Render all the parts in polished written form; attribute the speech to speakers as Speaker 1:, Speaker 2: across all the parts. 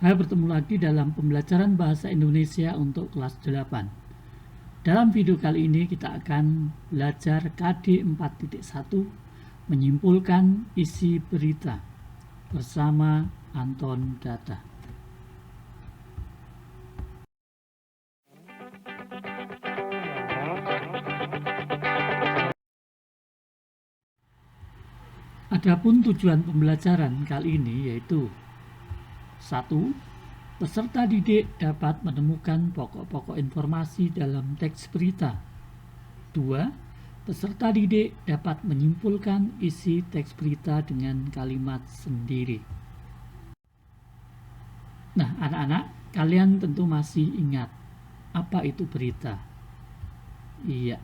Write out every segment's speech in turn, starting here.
Speaker 1: Hai, bertemu lagi dalam pembelajaran bahasa Indonesia untuk kelas 8. Dalam video kali ini kita akan belajar KD 4.1 menyimpulkan isi berita bersama Anton Data. Adapun tujuan pembelajaran kali ini yaitu 1. Peserta didik dapat menemukan pokok-pokok informasi dalam teks berita. 2. Peserta didik dapat menyimpulkan isi teks berita dengan kalimat sendiri. Nah, anak-anak, kalian tentu masih ingat apa itu berita? Iya,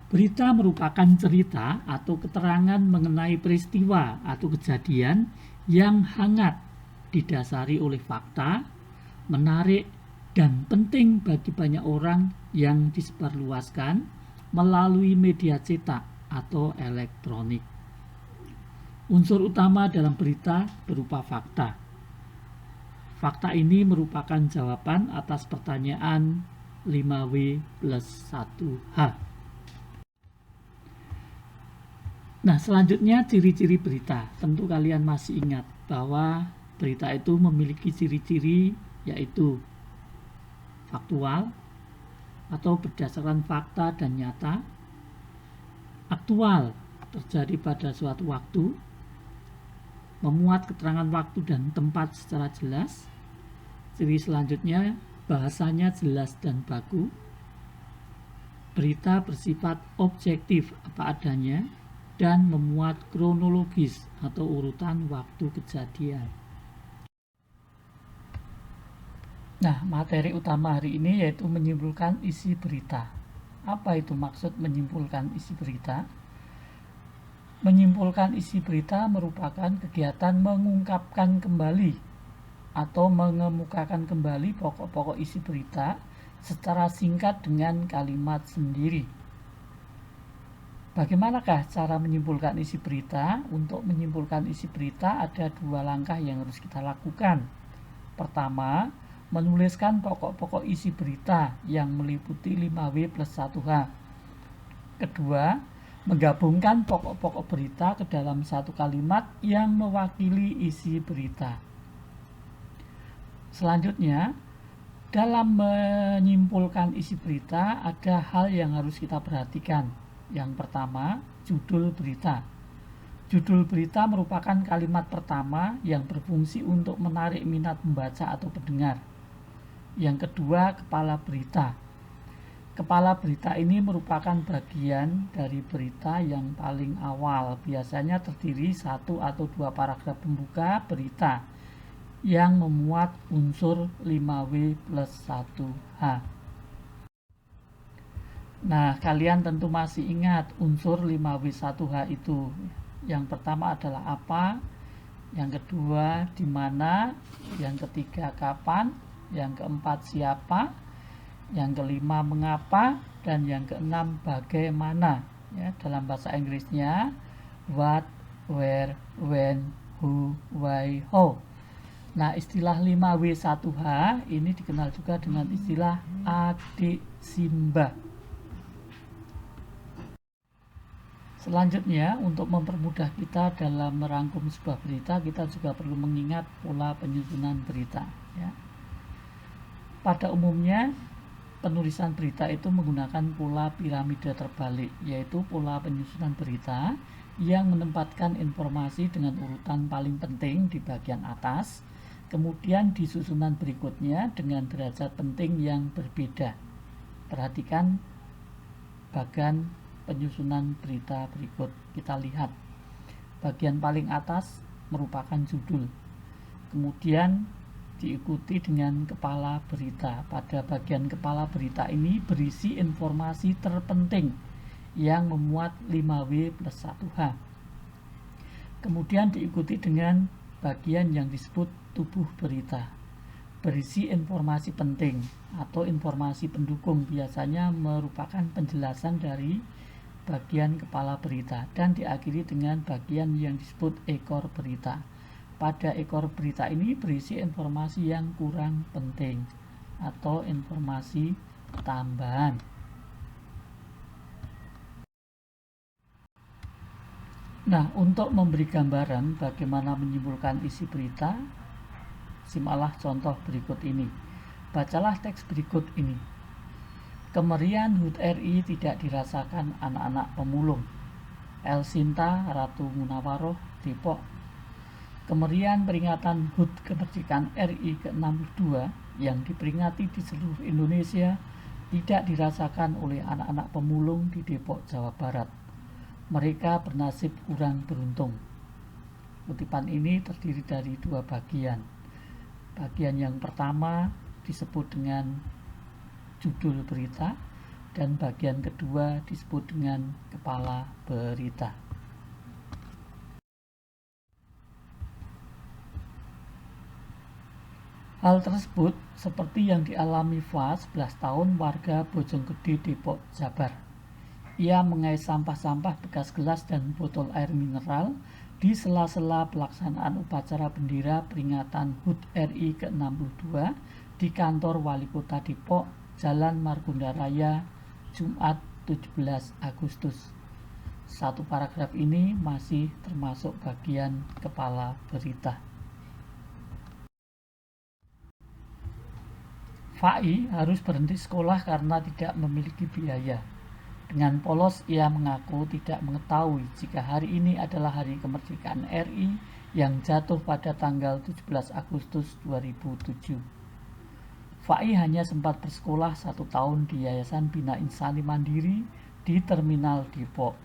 Speaker 1: berita merupakan cerita atau keterangan mengenai peristiwa atau kejadian yang hangat, didasari oleh fakta, menarik, dan penting bagi banyak orang yang disebarluaskan melalui media cetak atau elektronik. Unsur utama dalam berita berupa fakta. Fakta ini merupakan jawaban atas pertanyaan 5W plus 1H. Nah, selanjutnya ciri-ciri berita. Tentu kalian masih ingat bahwa berita itu memiliki ciri-ciri yaitu faktual atau berdasarkan fakta dan nyata, aktual terjadi pada suatu waktu, memuat keterangan waktu dan tempat secara jelas. Ciri selanjutnya bahasanya jelas dan baku. Berita bersifat objektif apa adanya dan memuat kronologis atau urutan waktu kejadian. Nah, materi utama hari ini yaitu menyimpulkan isi berita. Apa itu maksud menyimpulkan isi berita? Menyimpulkan isi berita merupakan kegiatan mengungkapkan kembali atau mengemukakan kembali pokok-pokok isi berita secara singkat dengan kalimat sendiri. Bagaimanakah cara menyimpulkan isi berita? Untuk menyimpulkan isi berita ada dua langkah yang harus kita lakukan. Pertama, menuliskan pokok-pokok isi berita yang meliputi 5W plus 1H. Kedua, menggabungkan pokok-pokok berita ke dalam satu kalimat yang mewakili isi berita. Selanjutnya, dalam menyimpulkan isi berita ada hal yang harus kita perhatikan. Yang pertama, judul berita. Judul berita merupakan kalimat pertama yang berfungsi untuk menarik minat pembaca atau pendengar. Yang kedua, kepala berita. Kepala berita ini merupakan bagian dari berita yang paling awal. Biasanya terdiri 1 atau 2 paragraf pembuka berita yang memuat unsur 5W plus 1H. Nah, kalian tentu masih ingat unsur 5W1H itu. Yang pertama adalah apa, yang kedua di mana, yang ketiga kapan, yang keempat siapa, yang kelima mengapa, dan yang keenam bagaimana. Ya, dalam bahasa Inggrisnya what, where, when, who, why, how. Nah, istilah 5W1H ini dikenal juga dengan istilah adik Simba. Selanjutnya, untuk mempermudah kita dalam merangkum sebuah berita, kita juga perlu mengingat pola penyusunan berita. Ya. Pada umumnya, penulisan berita itu menggunakan pola piramida terbalik, yaitu pola penyusunan berita yang menempatkan informasi dengan urutan paling penting di bagian atas, kemudian di susunan berikutnya dengan derajat penting yang berbeda. Perhatikan bagian penyusunan berita berikut. Kita lihat bagian paling atas merupakan judul, kemudian diikuti dengan kepala berita. Pada bagian kepala berita ini berisi informasi terpenting yang memuat 5W plus 1H. Kemudian diikuti dengan bagian yang disebut tubuh berita, berisi informasi penting atau informasi pendukung, biasanya merupakan penjelasan dari bagian kepala berita, dan diakhiri dengan bagian yang disebut ekor berita. pada ekor berita ini berisi informasi yang kurang penting atau informasi tambahan. Nah, untuk memberi gambaran bagaimana menyimpulkan isi berita, simaklah contoh berikut ini. Bacalah teks berikut ini. Kemeriahan HUT RI tidak dirasakan anak-anak pemulung. El Sinta, Ratu Munawaroh, Depok. Kemeriahan peringatan HUT kemerdekaan RI ke-62 yang diperingati di seluruh Indonesia tidak dirasakan oleh anak-anak pemulung di Depok, Jawa Barat. Mereka bernasib kurang beruntung. Kutipan ini terdiri dari dua bagian. Bagian yang pertama disebut dengan judul berita, dan bagian kedua disebut dengan kepala berita. Hal tersebut seperti yang dialami Fa, 11 tahun, warga Bojonggede, Depok, Jabar. Ia mengais sampah-sampah bekas gelas dan botol air mineral di sela-sela pelaksanaan upacara bendera peringatan HUT RI ke-62 di kantor Wali Kota Depok, Jalan Margonda Raya, Jumat 17 Agustus. Satu paragraf ini masih termasuk bagian kepala berita. Fai harus berhenti sekolah karena tidak memiliki biaya. Dengan polos ia mengaku tidak mengetahui jika hari ini adalah hari kemerdekaan RI yang jatuh pada tanggal 17 Agustus 2007. Fai hanya sempat bersekolah 1 tahun di Yayasan Bina Insani Mandiri di Terminal Depok.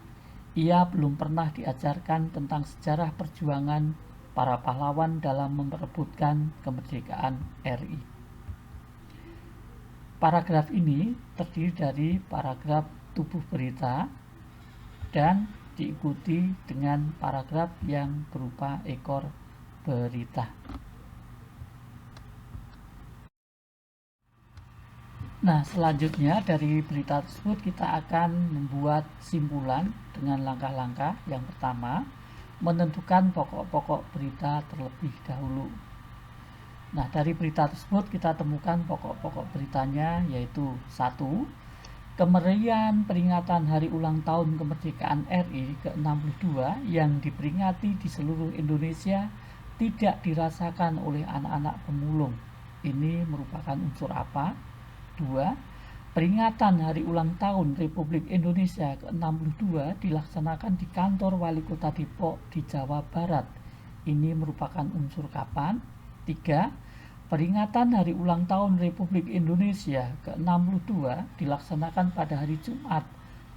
Speaker 1: Ia belum pernah diajarkan tentang sejarah perjuangan para pahlawan dalam memperebutkan kemerdekaan RI. Paragraf ini terdiri dari paragraf tubuh berita dan diikuti dengan paragraf yang berupa ekor berita. Nah, selanjutnya dari berita tersebut kita akan membuat simpulan dengan langkah-langkah. Yang pertama, menentukan pokok-pokok berita terlebih dahulu. Nah, dari berita tersebut kita temukan pokok-pokok beritanya, yaitu 1. Kemeriahan peringatan hari ulang tahun kemerdekaan RI ke-62 yang diperingati di seluruh Indonesia tidak dirasakan oleh anak-anak pemulung. Ini merupakan unsur apa? 2. Peringatan hari ulang tahun Republik Indonesia ke-62 dilaksanakan di kantor Wali Kota Depok di Jawa Barat. Ini merupakan unsur kapan? 3. Peringatan hari ulang tahun Republik Indonesia ke-62 dilaksanakan pada hari Jumat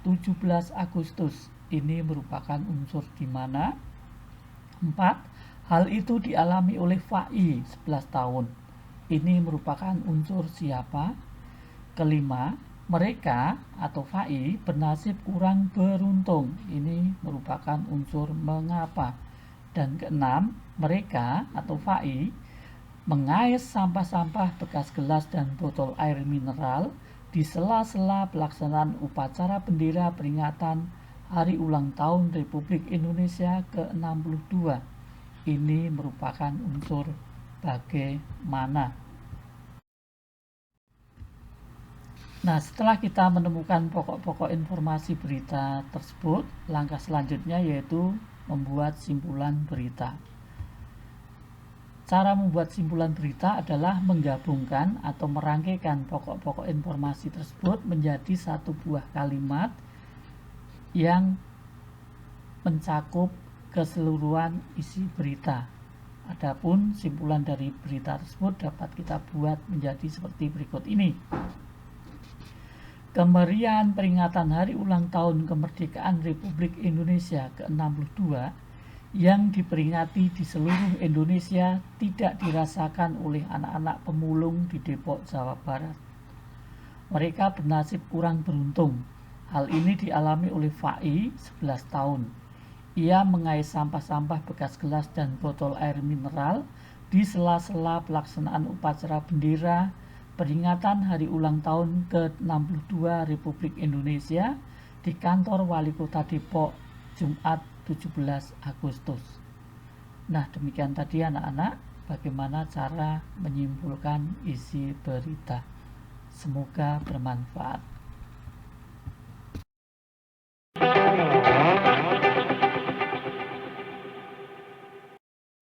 Speaker 1: 17 Agustus. Ini merupakan unsur di mana? 4. Hal itu dialami oleh Fai 11 tahun. Ini merupakan unsur siapa? Kelima, mereka atau Fai bernasib kurang beruntung. Ini merupakan unsur mengapa. Dan keenam, mereka atau Fai mengais sampah-sampah bekas gelas dan botol air mineral di sela-sela pelaksanaan upacara bendera peringatan Hari Ulang Tahun Republik Indonesia ke-62. Ini merupakan unsur bagaimana. Nah, setelah kita menemukan pokok-pokok informasi berita tersebut, langkah selanjutnya yaitu membuat simpulan berita. Cara membuat simpulan berita adalah menggabungkan atau merangkaikan pokok-pokok informasi tersebut menjadi satu buah kalimat yang mencakup keseluruhan isi berita. Adapun simpulan dari berita tersebut dapat kita buat menjadi seperti berikut ini. Kemeriahan peringatan Hari Ulang Tahun Kemerdekaan Republik Indonesia ke-62 yang diperingati di seluruh Indonesia tidak dirasakan oleh anak-anak pemulung di Depok, Jawa Barat. Mereka bernasib kurang beruntung. Hal ini dialami oleh Fai 11 tahun. Ia mengais sampah-sampah bekas gelas dan botol air mineral di sela-sela pelaksanaan upacara bendera peringatan Hari Ulang Tahun ke-62 Republik Indonesia di kantor Wali Kota Depok, Jumat 17 Agustus. Nah, demikian tadi anak-anak, bagaimana cara menyimpulkan isi berita. Semoga bermanfaat.